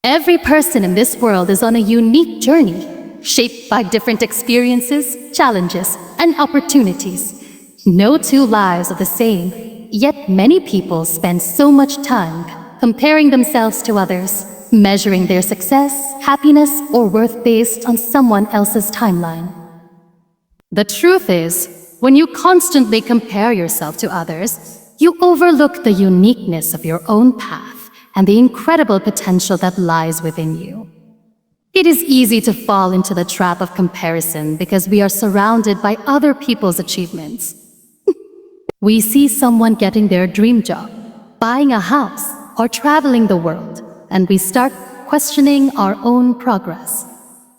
Every person in this world is on a unique journey, shaped by different experiences, challenges, and opportunities. No two lives are the same, yet many people spend so much time comparing themselves to others, measuring their success, happiness, or worth based on someone else's timeline. The truth is, when you constantly compare yourself to others, you overlook the uniqueness of your own path and the incredible potential that lies within you. It is easy to fall into the trap of comparison because we are surrounded by other people's achievements. We see someone getting their dream job, buying a house, or traveling the world, and we start questioning our own progress.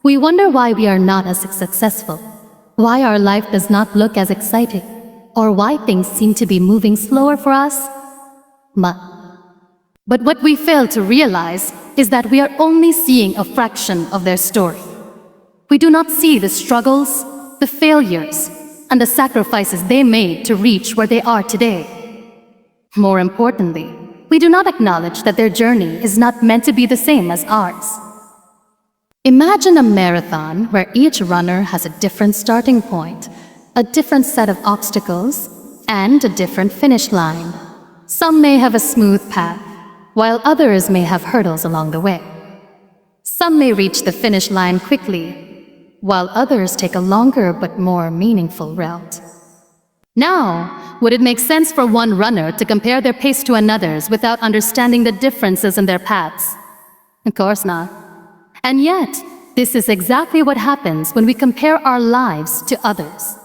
We wonder why we are not as successful, why our life does not look as exciting, or why things seem to be moving slower for us. But what we fail to realize is that we are only seeing a fraction of their story. We do not see the struggles, the failures, and the sacrifices they made to reach where they are today. More importantly, we do not acknowledge that their journey is not meant to be the same as ours. Imagine a marathon where each runner has a different starting point, a different set of obstacles, and a different finish line. Some may have a smooth path, while others may have hurdles along the way. Some may reach the finish line quickly, while others take a longer but more meaningful route. Now, would it make sense for one runner to compare their pace to another's without understanding the differences in their paths? Of course not. And yet, this is exactly what happens when we compare our lives to others.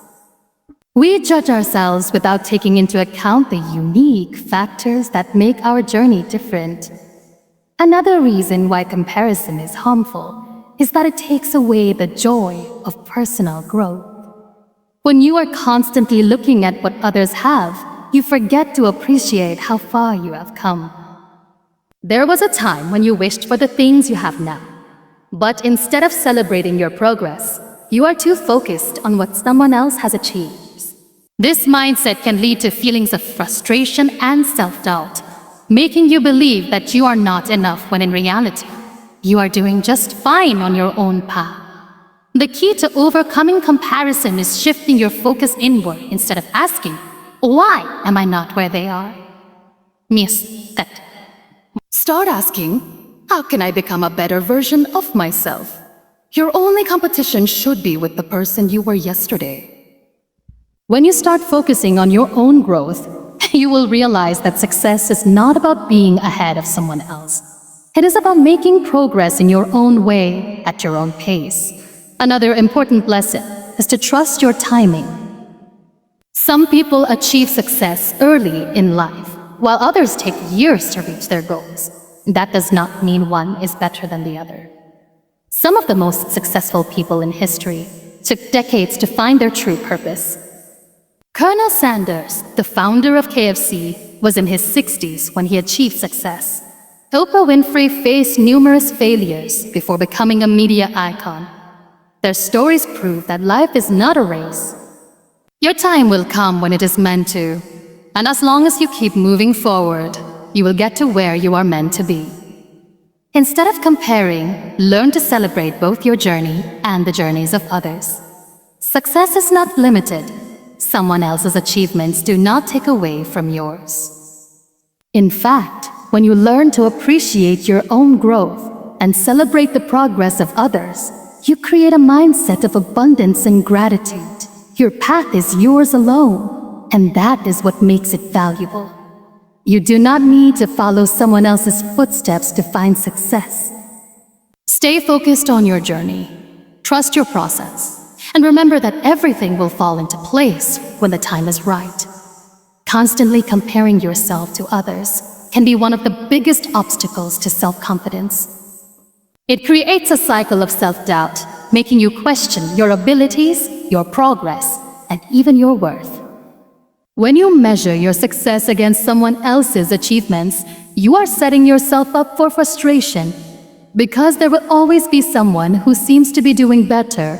We judge ourselves without taking into account the unique factors that make our journey different. Another reason why comparison is harmful is that it takes away the joy of personal growth. When you are constantly looking at what others have, you forget to appreciate how far you have come. There was a time when you wished for the things you have now. But instead of celebrating your progress, you are too focused on what someone else has achieved. This mindset can lead to feelings of frustration and self-doubt, making you believe that you are not enough when in reality, you are doing just fine on your own path. The key to overcoming comparison is shifting your focus inward instead of asking, why am I not where they are? Start asking, how can I become a better version of myself? Your only competition should be with the person you were yesterday. When you start focusing on your own growth, you will realize that success is not about being ahead of someone else. It is about making progress in your own way, at your own pace. Another important lesson is to trust your timing. Some people achieve success early in life, while others take years to reach their goals. That does not mean one is better than the other. Some of the most successful people in history took decades to find their true purpose. Colonel Sanders, the founder of KFC, was in his 60s when he achieved success. Oprah Winfrey faced numerous failures before becoming a media icon. Their stories prove that life is not a race. Your time will come when it is meant to, and as long as you keep moving forward, you will get to where you are meant to be. Instead of comparing, learn to celebrate both your journey and the journeys of others. Success is not limited. Someone else's achievements do not take away from yours. In fact, when you learn to appreciate your own growth and celebrate the progress of others, you create a mindset of abundance and gratitude. Your path is yours alone, and that is what makes it valuable. You do not need to follow someone else's footsteps to find success. Stay focused on your journey. Trust your process. And remember that everything will fall into place when the time is right. Constantly comparing yourself to others can be one of the biggest obstacles to self-confidence. It creates a cycle of self-doubt, making you question your abilities, your progress, and even your worth. When you measure your success against someone else's achievements, you are setting yourself up for frustration because there will always be someone who seems to be doing better,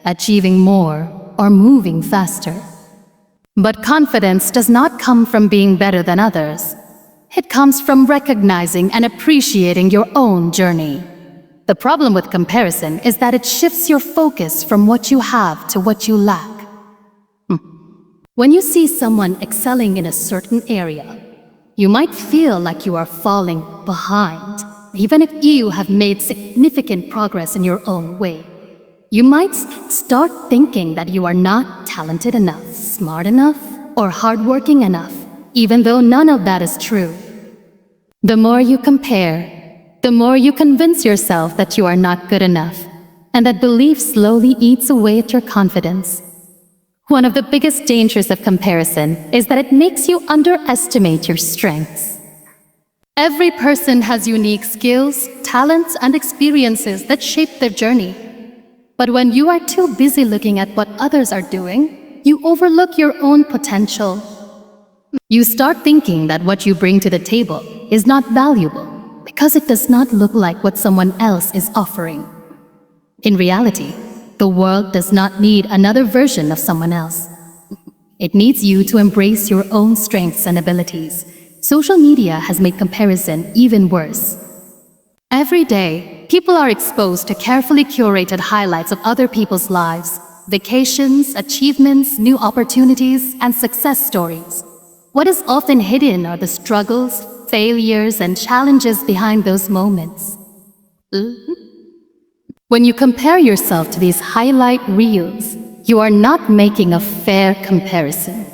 achieving more, or moving faster. But confidence does not come from being better than others. It comes from recognizing and appreciating your own journey. The problem with comparison is that it shifts your focus from what you have to what you lack. When you see someone excelling in a certain area, you might feel like you are falling behind, even if you have made significant progress in your own way. You might start thinking that you are not talented enough, smart enough, or hardworking enough, even though none of that is true. The more you compare, the more you convince yourself that you are not good enough, and that belief slowly eats away at your confidence. One of the biggest dangers of comparison is that it makes you underestimate your strengths. Every person has unique skills, talents, and experiences that shape their journey. But when you are too busy looking at what others are doing, you overlook your own potential. You start thinking that what you bring to the table is not valuable because it does not look like what someone else is offering. In reality, the world does not need another version of someone else. It needs you to embrace your own strengths and abilities. Social media has made comparison even worse. Every day, people are exposed to carefully curated highlights of other people's lives, vacations, achievements, new opportunities, and success stories. What is often hidden are the struggles, failures, and challenges behind those moments. When you compare yourself to these highlight reels, you are not making a fair comparison.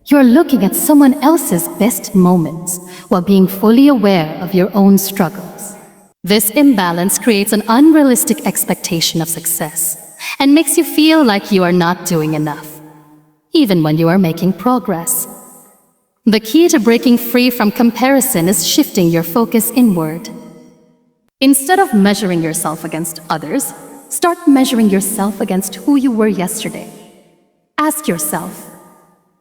You are looking at someone else's best moments while being fully aware of your own struggles. This imbalance creates an unrealistic expectation of success and makes you feel like you are not doing enough, even when you are making progress. The key to breaking free from comparison is shifting your focus inward. Instead of measuring yourself against others, start measuring yourself against who you were yesterday. Ask yourself,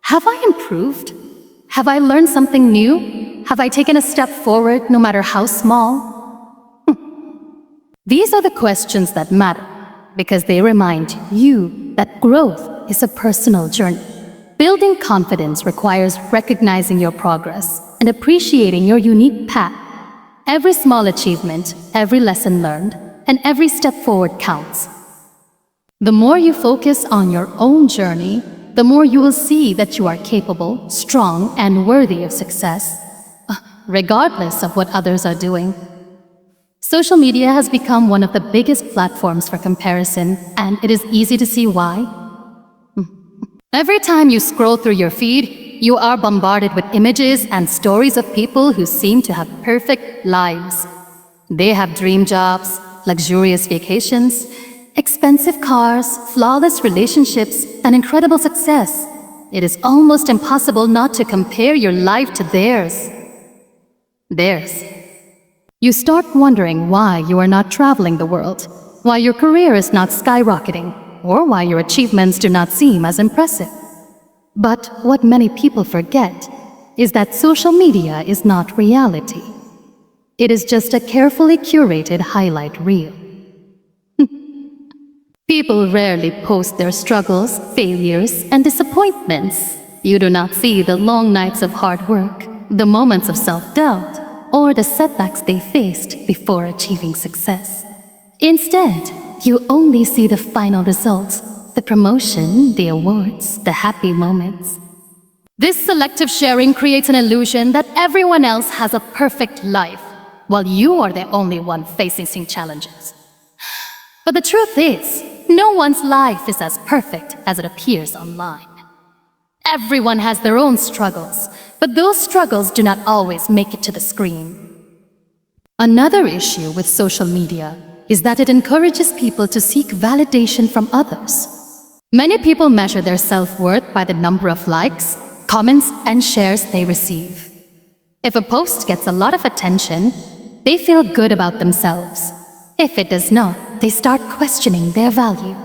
have I improved? Have I learned something new? Have I taken a step forward, no matter how small? These are the questions that matter because they remind you that growth is a personal journey. Building confidence requires recognizing your progress and appreciating your unique path. Every small achievement, every lesson learned, and every step forward counts. The more you focus on your own journey, the more you will see that you are capable, strong, and worthy of success, regardless of what others are doing. Social media has become one of the biggest platforms for comparison, and it is easy to see why. Every time you scroll through your feed, you are bombarded with images and stories of people who seem to have perfect lives. They have dream jobs, luxurious vacations, expensive cars, flawless relationships, and incredible success. It is almost impossible not to compare your life to theirs. You start wondering why you are not traveling the world, why your career is not skyrocketing, or why your achievements do not seem as impressive. But what many people forget is that social media is not reality. It is just a carefully curated highlight reel. People rarely post their struggles, failures, and disappointments. You do not see the long nights of hard work, the moments of self-doubt, or the setbacks they faced before achieving success. Instead, you only see the final results, the promotion, the awards, the happy moments. This selective sharing creates an illusion that everyone else has a perfect life, while you are the only one facing challenges. But the truth is, no one's life is as perfect as it appears online. Everyone has their own struggles, but those struggles do not always make it to the screen. Another issue with social media is that it encourages people to seek validation from others. Many people measure their self-worth by the number of likes, comments, and shares they receive. If a post gets a lot of attention, they feel good about themselves. If it does not, they start questioning their value.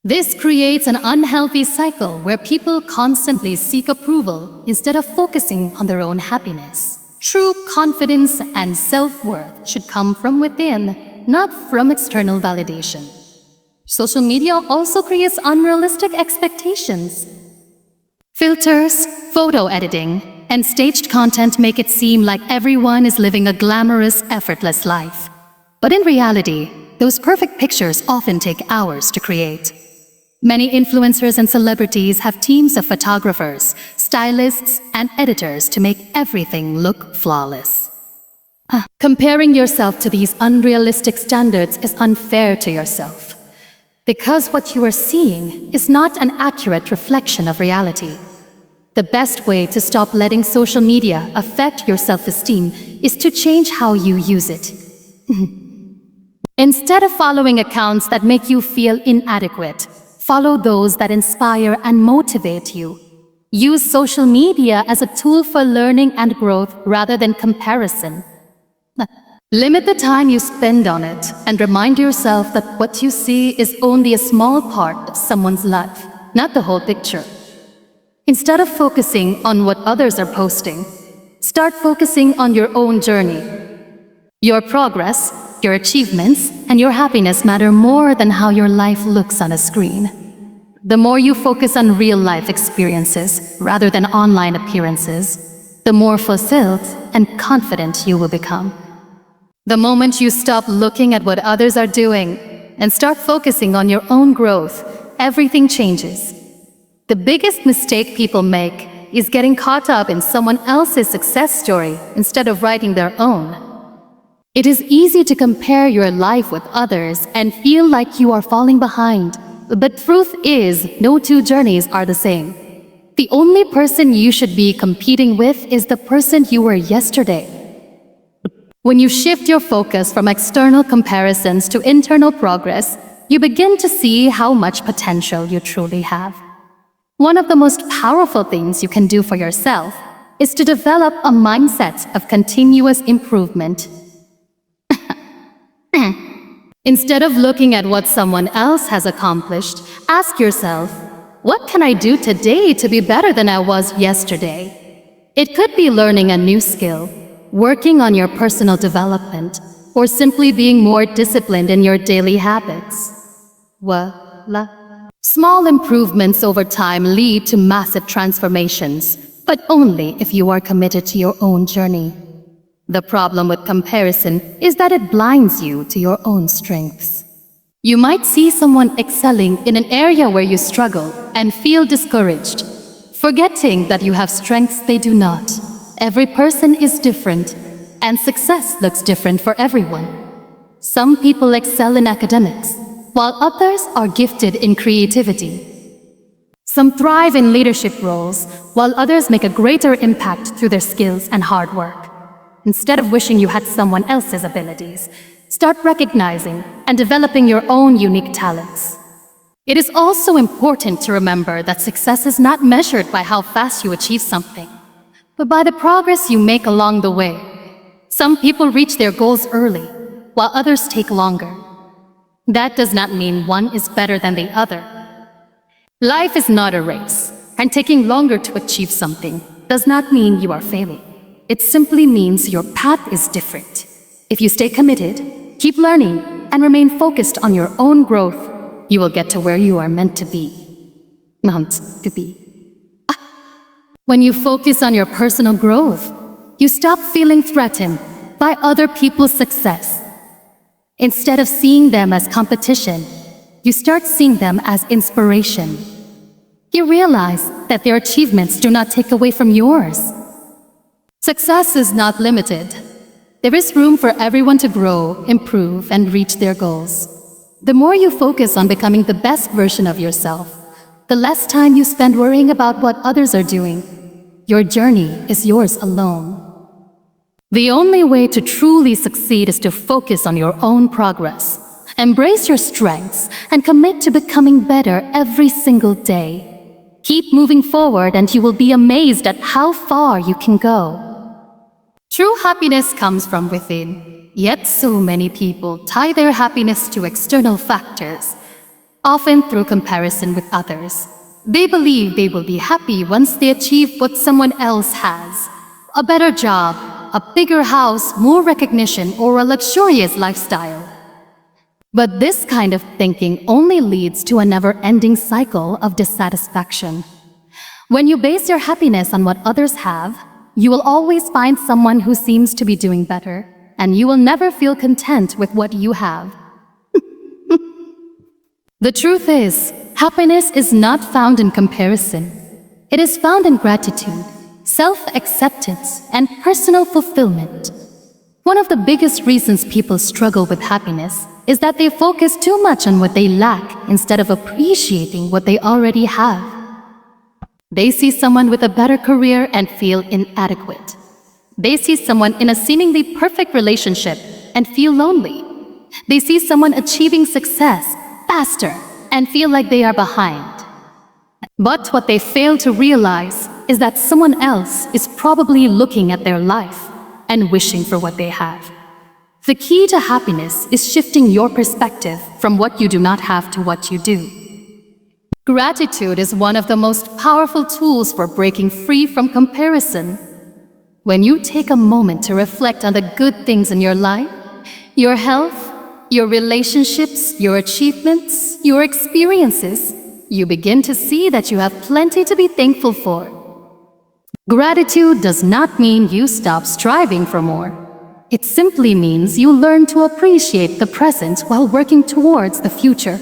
This creates an unhealthy cycle where people constantly seek approval instead of focusing on their own happiness. True confidence and self-worth should come from within, not from external validation. Social media also creates unrealistic expectations. Filters, photo editing, and staged content make it seem like everyone is living a glamorous, effortless life. But in reality, those perfect pictures often take hours to create. Many influencers and celebrities have teams of photographers, stylists, and editors to make everything look flawless. Comparing yourself to these unrealistic standards is unfair to yourself, because what you are seeing is not an accurate reflection of reality. The best way to stop letting social media affect your self-esteem is to change how you use it. Instead of following accounts that make you feel inadequate, follow those that inspire and motivate you. Use social media as a tool for learning and growth rather than comparison. Limit the time you spend on it and remind yourself that what you see is only a small part of someone's life, not the whole picture. Instead of focusing on what others are posting, start focusing on your own journey. Your progress, your achievements, and your happiness matter more than how your life looks on a screen. The more you focus on real-life experiences rather than online appearances, the more fulfilled and confident you will become. The moment you stop looking at what others are doing and start focusing on your own growth, everything changes. The biggest mistake people make is getting caught up in someone else's success story instead of writing their own. It is easy to compare your life with others and feel like you are falling behind. But truth is, no two journeys are the same. The only person you should be competing with is the person you were yesterday. When you shift your focus from external comparisons to internal progress, you begin to see how much potential you truly have. One of the most powerful things you can do for yourself is to develop a mindset of continuous improvement. Instead of looking at what someone else has accomplished, ask yourself, what can I do today to be better than I was yesterday? It could be learning a new skill, working on your personal development, or simply being more disciplined in your daily habits. Small improvements over time lead to massive transformations, but only if you are committed to your own journey. The problem with comparison is that it blinds you to your own strengths. You might see someone excelling in an area where you struggle and feel discouraged, forgetting that you have strengths they do not. Every person is different, and success looks different for everyone. Some people excel in academics, while others are gifted in creativity. Some thrive in leadership roles, while others make a greater impact through their skills and hard work. Instead of wishing you had someone else's abilities, start recognizing and developing your own unique talents. It is also important to remember that success is not measured by how fast you achieve something, but by the progress you make along the way. Some people reach their goals early, while others take longer. That does not mean one is better than the other. Life is not a race, and taking longer to achieve something does not mean you are failing. It simply means your path is different. If you stay committed, keep learning, and remain focused on your own growth, you will get to where you are meant to be. When you focus on your personal growth, you stop feeling threatened by other people's success. Instead of seeing them as competition, you start seeing them as inspiration. You realize that their achievements do not take away from yours. Success is not limited. There is room for everyone to grow, improve, and reach their goals. The more you focus on becoming the best version of yourself, the less time you spend worrying about what others are doing. Your journey is yours alone. The only way to truly succeed is to focus on your own progress. Embrace your strengths and commit to becoming better every single day. Keep moving forward and you will be amazed at how far you can go. True happiness comes from within, yet so many people tie their happiness to external factors, often through comparison with others. They believe they will be happy once they achieve what someone else has: a better job, a bigger house, more recognition, or a luxurious lifestyle. But this kind of thinking only leads to a never-ending cycle of dissatisfaction. When you base your happiness on what others have, you will always find someone who seems to be doing better, and you will never feel content with what you have. The truth is, happiness is not found in comparison. It is found in gratitude, self-acceptance, and personal fulfillment. One of the biggest reasons people struggle with happiness is that they focus too much on what they lack instead of appreciating what they already have. They see someone with a better career and feel inadequate. They see someone in a seemingly perfect relationship and feel lonely. They see someone achieving success faster and feel like they are behind. But what they fail to realize is that someone else is probably looking at their life and wishing for what they have. The key to happiness is shifting your perspective from what you do not have to what you do. Gratitude is one of the most powerful tools for breaking free from comparison. When you take a moment to reflect on the good things in your life, your health, your relationships, your achievements, your experiences, you begin to see that you have plenty to be thankful for. Gratitude does not mean you stop striving for more. It simply means you learn to appreciate the present while working towards the future.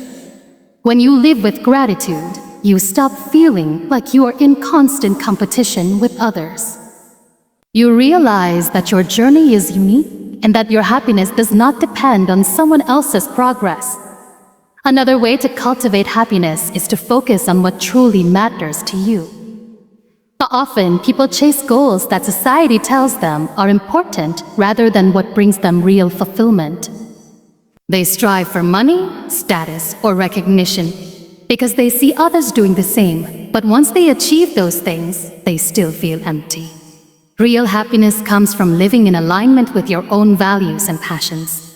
When you live with gratitude, you stop feeling like you are in constant competition with others. You realize that your journey is unique and that your happiness does not depend on someone else's progress. Another way to cultivate happiness is to focus on what truly matters to you. Often, people chase goals that society tells them are important rather than what brings them real fulfillment. They strive for money, status, or recognition because they see others doing the same, but once they achieve those things, they still feel empty. Real happiness comes from living in alignment with your own values and passions.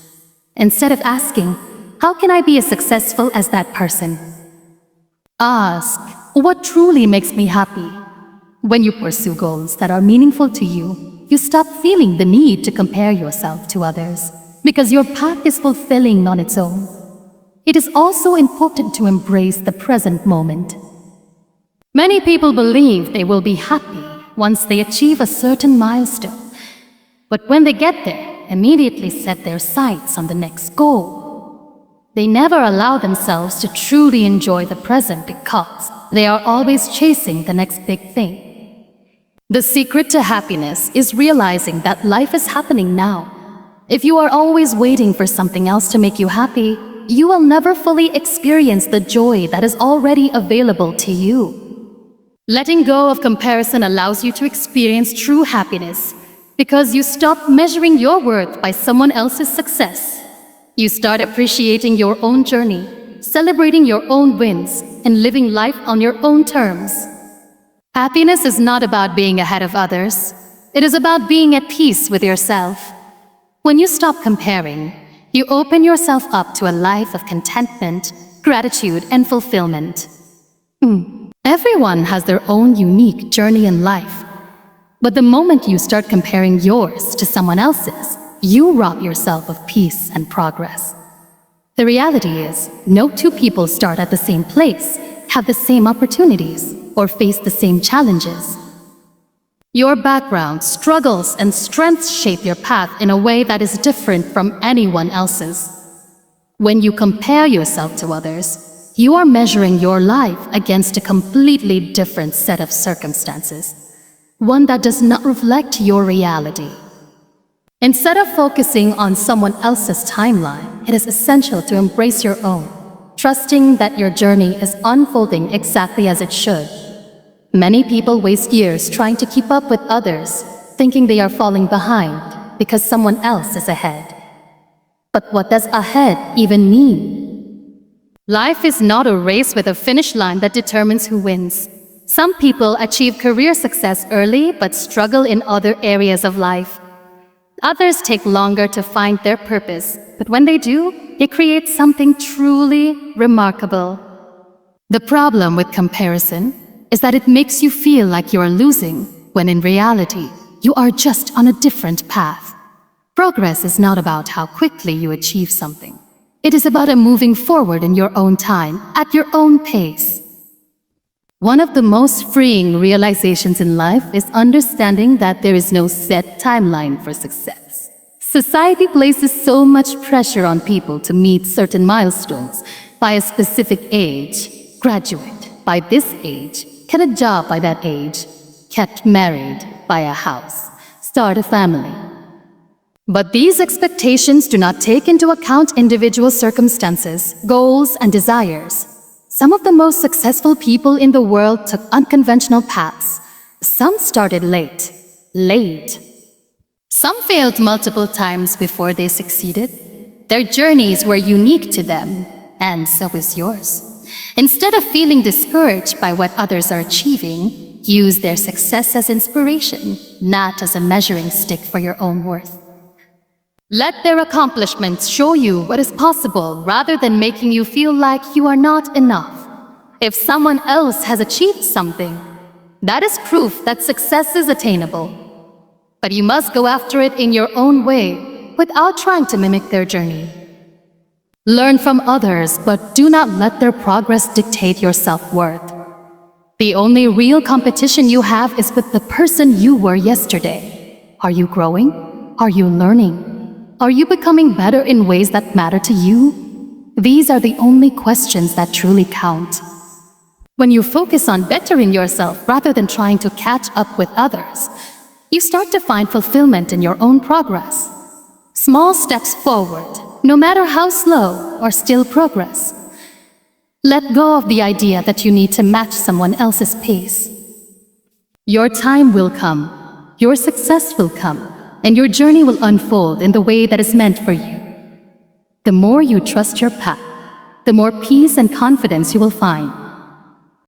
Instead of asking, "How can I be as successful as that person?" ask, "What truly makes me happy?" When you pursue goals that are meaningful to you, you stop feeling the need to compare yourself to others because your path is fulfilling on its own. It is also important to embrace the present moment. Many people believe they will be happy once they achieve a certain milestone, but when they get there, immediately set their sights on the next goal. They never allow themselves to truly enjoy the present because they are always chasing the next big thing. The secret to happiness is realizing that life is happening now. If you are always waiting for something else to make you happy, you will never fully experience the joy that is already available to you. Letting go of comparison allows you to experience true happiness because you stop measuring your worth by someone else's success. You start appreciating your own journey, celebrating your own wins, and living life on your own terms. Happiness is not about being ahead of others. It is about being at peace with yourself. When you stop comparing, you open yourself up to a life of contentment, gratitude, and fulfillment. Everyone has their own unique journey in life. But the moment you start comparing yours to someone else's, you rob yourself of peace and progress. The reality is, no two people start at the same place, have the same opportunities, or face the same challenges. Your background, struggles, and strengths shape your path in a way that is different from anyone else's. When you compare yourself to others, you are measuring your life against a completely different set of circumstances, one that does not reflect your reality. Instead of focusing on someone else's timeline, it is essential to embrace your own, trusting that your journey is unfolding exactly as it should. Many people waste years trying to keep up with others, thinking they are falling behind because someone else is ahead. But what does ahead even mean? Life is not a race with a finish line that determines who wins. Some people achieve career success early but struggle in other areas of life. Others take longer to find their purpose, but when they do, they create something truly remarkable. The problem with comparison is that it makes you feel like you are losing, when in reality, you are just on a different path. Progress is not about how quickly you achieve something. It is about moving forward in your own time, at your own pace. One of the most freeing realizations in life is understanding that there is no set timeline for success. Society places so much pressure on people to meet certain milestones by a specific age, graduate by this age, get a job by that age, get married, buy a house, start a family. But these expectations do not take into account individual circumstances, goals, and desires. Some of the most successful people in the world took unconventional paths. Some started late. Some failed multiple times before they succeeded. Their journeys were unique to them, and so is yours. Instead of feeling discouraged by what others are achieving, use their success as inspiration, not as a measuring stick for your own worth. Let their accomplishments show you what is possible rather than making you feel like you are not enough. If someone else has achieved something, that is proof that success is attainable. But you must go after it in your own way without trying to mimic their journey. Learn from others, but do not let their progress dictate your self-worth. The only real competition you have is with the person you were yesterday. Are you growing? Are you learning? Are you becoming better in ways that matter to you? These are the only questions that truly count. When you focus on bettering yourself rather than trying to catch up with others, you start to find fulfillment in your own progress. Small steps forward, no matter how slow, are still progress. Let go of the idea that you need to match someone else's pace. Your time will come, your success will come, and your journey will unfold in the way that is meant for you. The more you trust your path, the more peace and confidence you will find.